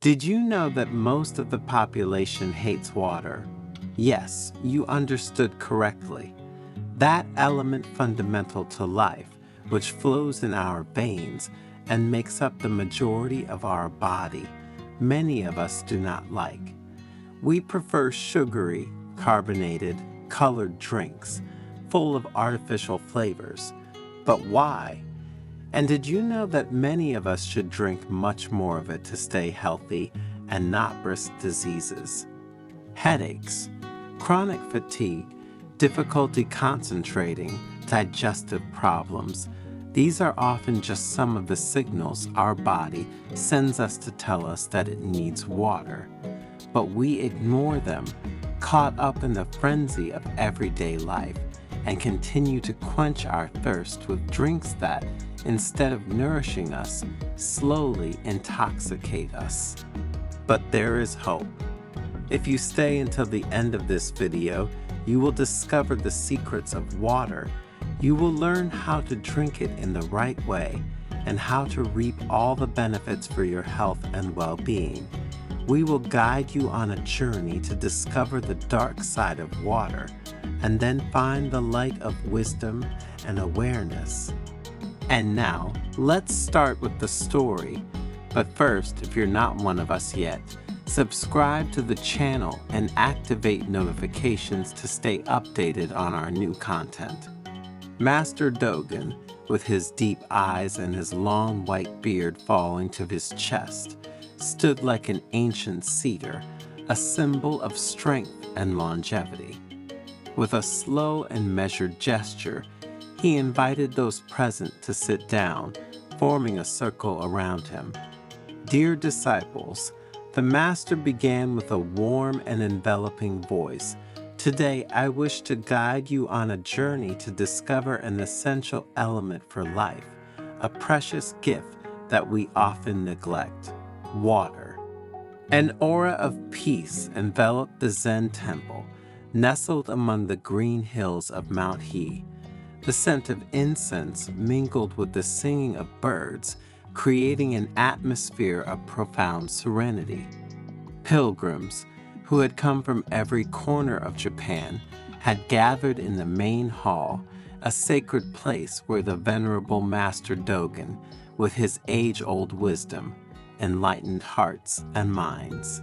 Did you know that most of the population hates water? Yes, you understood correctly. That element fundamental to life, which flows in our veins and makes up the majority of our body, many of us do not like. We prefer sugary, carbonated, colored drinks, full of artificial flavors. But why? And did you know that many of us should drink much more of it to stay healthy and not risk diseases? Headaches, chronic fatigue, difficulty concentrating, digestive problems. These are often just some of the signals our body sends us to tell us that it needs water. But we ignore them, caught up in the frenzy of everyday life, and continue to quench our thirst with drinks that, instead of nourishing us, slowly intoxicate us. But there is hope. If you stay until the end of this video, you will discover the secrets of water. You will learn how to drink it in the right way and how to reap all the benefits for your health and well-being. We will guide you on a journey to discover the dark side of water and then find the light of wisdom and awareness. And now, let's start with the story. But first, if you're not one of us yet, subscribe to the channel and activate notifications to stay updated on our new content. Master Dogen, with his deep eyes and his long white beard falling to his chest, stood like an ancient cedar, a symbol of strength and longevity. With a slow and measured gesture, he invited those present to sit down, forming a circle around him. Dear disciples, the Master began with a warm and enveloping voice. Today, I wish to guide you on a journey to discover an essential element for life, a precious gift that we often neglect: water. An aura of peace enveloped the Zen temple, nestled among the green hills of Mount He. The scent of incense mingled with the singing of birds, creating an atmosphere of profound serenity. Pilgrims, who had come from every corner of Japan, had gathered in the main hall, a sacred place where the venerable Master Dogen, with his age-old wisdom, enlightened hearts and minds.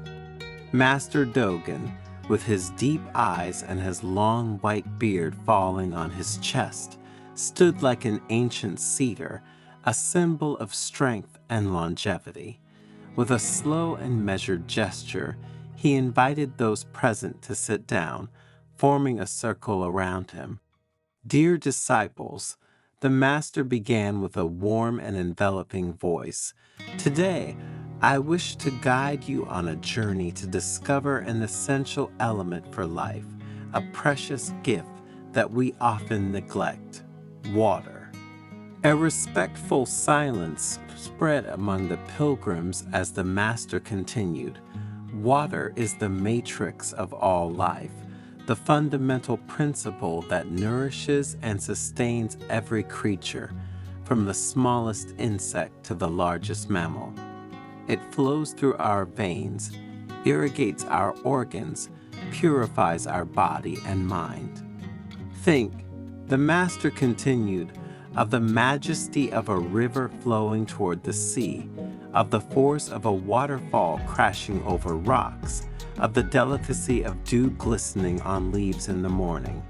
Master Dogen, with his deep eyes and his long white beard falling on his chest, stood like an ancient cedar, a symbol of strength and longevity. With a slow and measured gesture, he invited those present to sit down, forming a circle around him. Dear disciples, the Master began with a warm and enveloping voice. Today, I wish to guide you on a journey to discover an essential element for life, a precious gift that we often neglect: water. A respectful silence spread among the pilgrims as the Master continued. Water is the matrix of all life, the fundamental principle that nourishes and sustains every creature, from the smallest insect to the largest mammal. It flows through our veins, irrigates our organs, purifies our body and mind. Think, the Master continued, of the majesty of a river flowing toward the sea, of the force of a waterfall crashing over rocks, of the delicacy of dew glistening on leaves in the morning.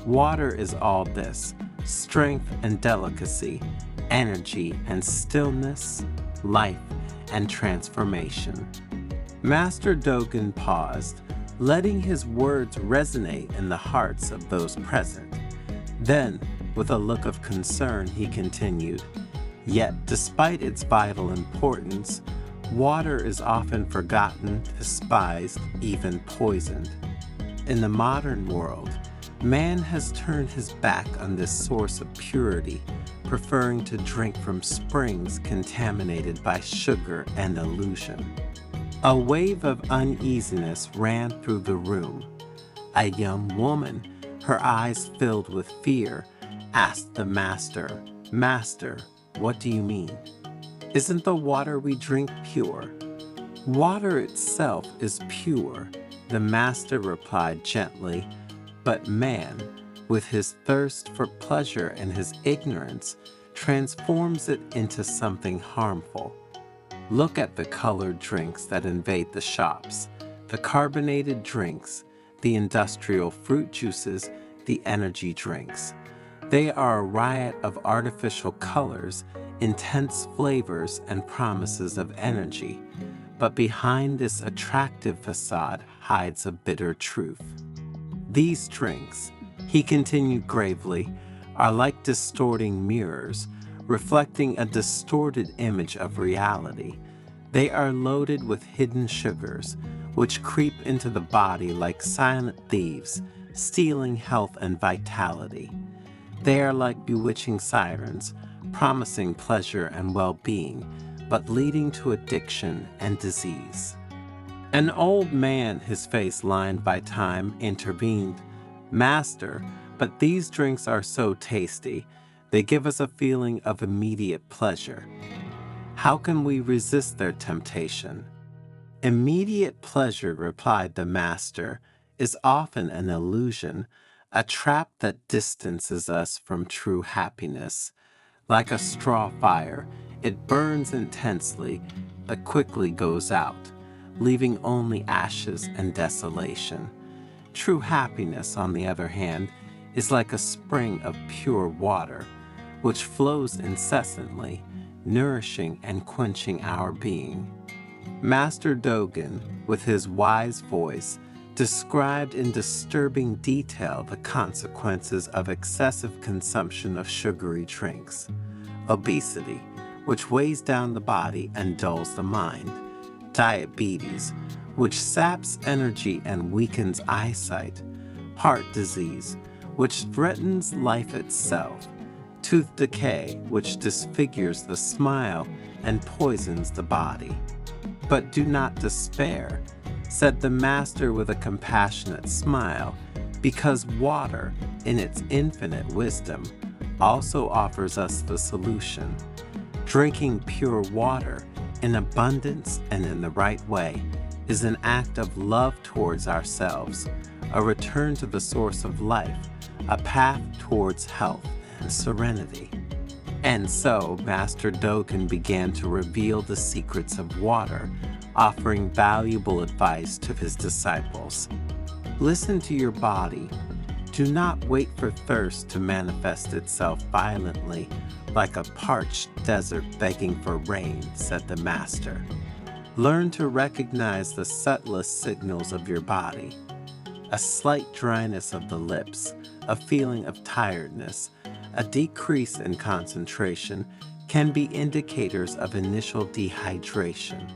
Water is all this: strength and delicacy, energy and stillness, life and transformation. Master Dogen paused, letting his words resonate in the hearts of those present. Then, with a look of concern, he continued, "Yet, despite its vital importance, water is often forgotten, despised, even poisoned. In the modern world, man has turned his back on this source of purity, preferring to drink from springs contaminated by sugar and illusion." A wave of uneasiness ran through the room. A young woman, her eyes filled with fear, asked the Master, "Master, what do you mean? Isn't the water we drink pure?" Water itself is pure, the master replied gently, but man, with his thirst for pleasure and his ignorance, transforms it into something harmful. Look at the colored drinks that invade the shops, the carbonated drinks, the industrial fruit juices, the energy drinks. They are a riot of artificial colors, intense flavors, and promises of energy. But behind this attractive facade hides a bitter truth. These drinks, he continued gravely, are like distorting mirrors, reflecting a distorted image of reality. They are loaded with hidden sugars, which creep into the body like silent thieves, stealing health and vitality. They are like bewitching sirens, promising pleasure and well-being, but leading to addiction and disease. An old man, his face lined by time, intervened. Master, but these drinks are so tasty. They give us a feeling of immediate pleasure. How can we resist their temptation? Immediate pleasure, replied the master, is often an illusion, a trap that distances us from true happiness. Like a straw fire, it burns intensely, but quickly goes out, leaving only ashes and desolation. True happiness, on the other hand, is like a spring of pure water, which flows incessantly, nourishing and quenching our being. Master Dogen, with his wise voice, described in disturbing detail the consequences of excessive consumption of sugary drinks. Obesity, which weighs down the body and dulls the mind. Diabetes, which saps energy and weakens eyesight. Heart disease, which threatens life itself. Tooth decay, which disfigures the smile and poisons the body. But do not despair, said the master with a compassionate smile, because water, in its infinite wisdom, also offers us the solution. Drinking pure water in abundance and in the right way is an act of love towards ourselves, a return to the source of life, a path towards health and serenity. And so Master Dogen began to reveal the secrets of water, offering valuable advice to his disciples. Listen to your body. Do not wait for thirst to manifest itself violently, like a parched desert begging for rain, said the Master. Learn to recognize the subtlest signals of your body. A slight dryness of the lips, a feeling of tiredness, a decrease in concentration can be indicators of initial dehydration.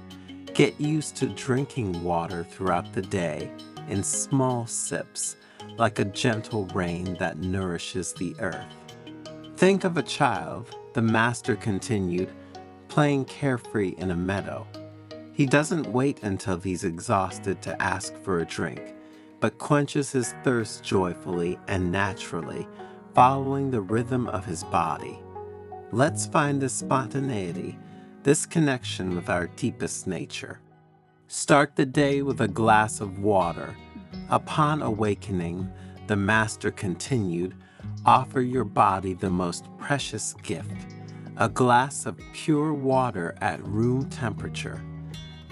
Get used to drinking water throughout the day in small sips, like a gentle rain that nourishes the earth. Think of a child, the master continued, playing carefree in a meadow. He doesn't wait until he's exhausted to ask for a drink, but quenches his thirst joyfully and naturally, following the rhythm of his body. Let's find this spontaneity, this connection with our deepest nature. Start the day with a glass of water. Upon awakening, the Master continued, offer your body the most precious gift, a glass of pure water at room temperature.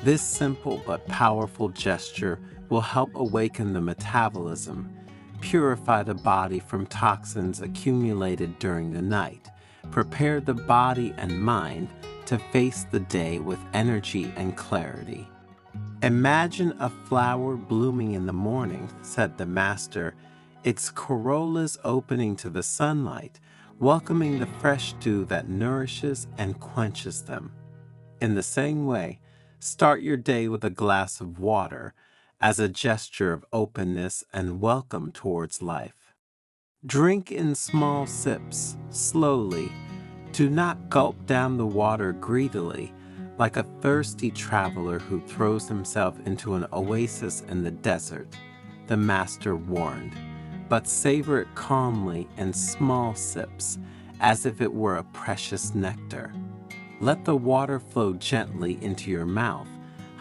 This simple but powerful gesture will help awaken the metabolism, purify the body from toxins accumulated during the night, prepare the body and mind to face the day with energy and clarity. Imagine a flower blooming in the morning, said the Master, its corollas opening to the sunlight, welcoming the fresh dew that nourishes and quenches them. In the same way, start your day with a glass of water as a gesture of openness and welcome towards life. Drink in small sips, slowly. Do not gulp down the water greedily, like a thirsty traveler who throws himself into an oasis in the desert, the Master warned, but savor it calmly in small sips, as if it were a precious nectar. Let the water flow gently into your mouth,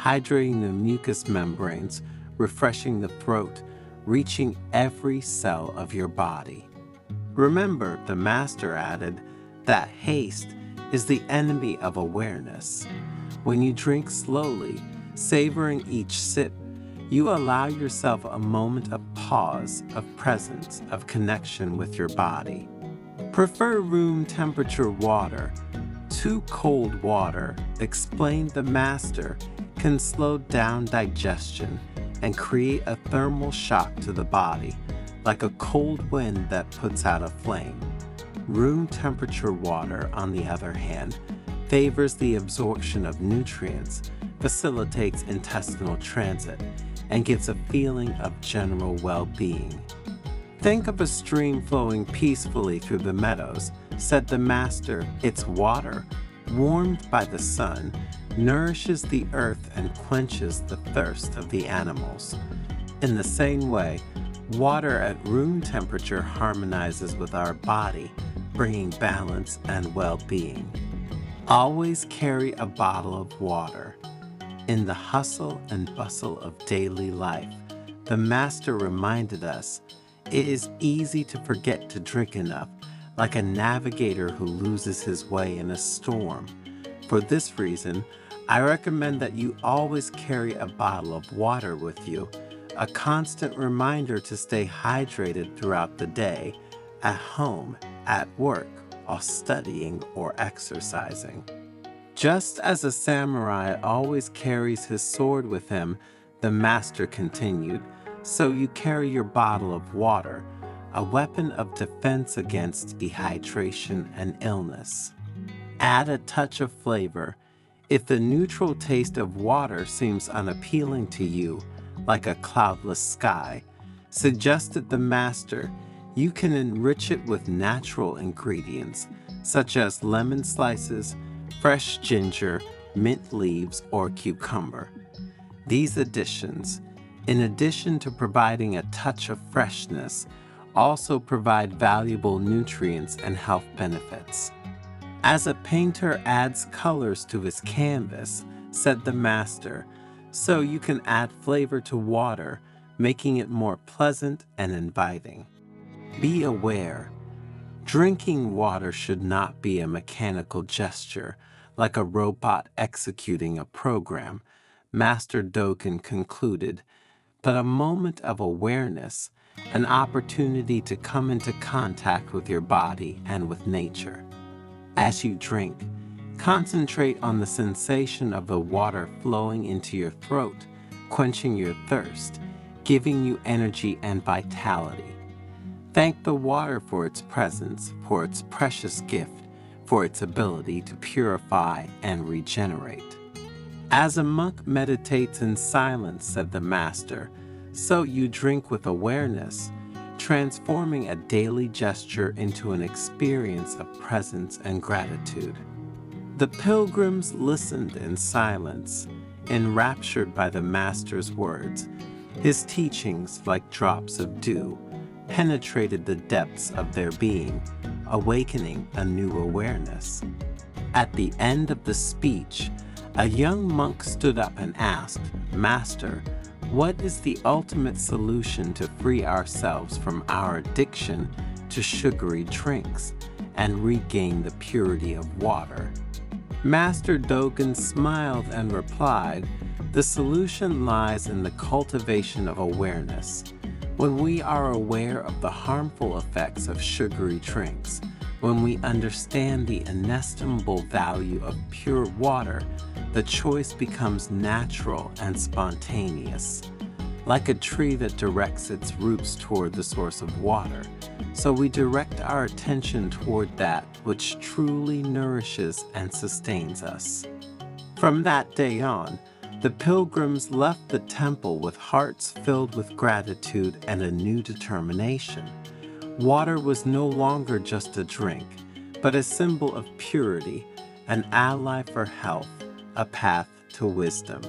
hydrating the mucous membranes, refreshing the throat, reaching every cell of your body. Remember, the Master added, that haste is the enemy of awareness. When you drink slowly, savoring each sip, you allow yourself a moment of pause, of presence, of connection with your body. Prefer room temperature water. Too cold water, explained the Master, can slow down digestion and create a thermal shock to the body, like a cold wind that puts out a flame. Room temperature water, on the other hand, favors the absorption of nutrients, facilitates intestinal transit, and gives a feeling of general well-being. Think of a stream flowing peacefully through the meadows, said the Master. Its water, warmed by the sun, nourishes the earth and quenches the thirst of the animals. In the same way, water at room temperature harmonizes with our body, bringing balance and well-being. Always carry a bottle of water. In the hustle and bustle of daily life, the Master reminded us it is easy to forget to drink enough, like a navigator who loses his way in a storm. For this reason, I recommend that you always carry a bottle of water with you, a constant reminder to stay hydrated throughout the day, at home, at work, while studying or exercising. Just as a samurai always carries his sword with him, the Master continued, so you carry your bottle of water, a weapon of defense against dehydration and illness. Add a touch of flavor. If the neutral taste of water seems unappealing to you, like a cloudless sky, suggested the Master, you can enrich it with natural ingredients, such as lemon slices, fresh ginger, mint leaves, or cucumber. These additions, in addition to providing a touch of freshness, also provide valuable nutrients and health benefits. As a painter adds colors to his canvas, said the Master, so you can add flavor to water, making it more pleasant and inviting. Be aware. Drinking water should not be a mechanical gesture, like a robot executing a program, Master Dogen concluded, but a moment of awareness, an opportunity to come into contact with your body and with nature. As you drink, concentrate on the sensation of the water flowing into your throat, quenching your thirst, giving you energy and vitality. Thank the water for its presence, for its precious gift, for its ability to purify and regenerate. As a monk meditates in silence, said the Master, so you drink with awareness, transforming a daily gesture into an experience of presence and gratitude. The pilgrims listened in silence, enraptured by the Master's words. His teachings, like drops of dew, penetrated the depths of their being, awakening a new awareness. At the end of the speech, a young monk stood up and asked, Master, what is the ultimate solution to free ourselves from our addiction to sugary drinks and regain the purity of water? Master Dogen smiled and replied, the solution lies in the cultivation of awareness. When we are aware of the harmful effects of sugary drinks, when we understand the inestimable value of pure water, the choice becomes natural and spontaneous. Like a tree that directs its roots toward the source of water, so we direct our attention toward that which truly nourishes and sustains us. From that day on, the pilgrims left the temple with hearts filled with gratitude and a new determination. Water was no longer just a drink, but a symbol of purity, an ally for health, a path to wisdom.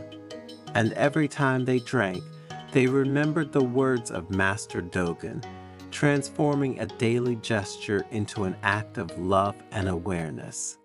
And every time they drank, they remembered the words of Master Dogen, transforming a daily gesture into an act of love and awareness.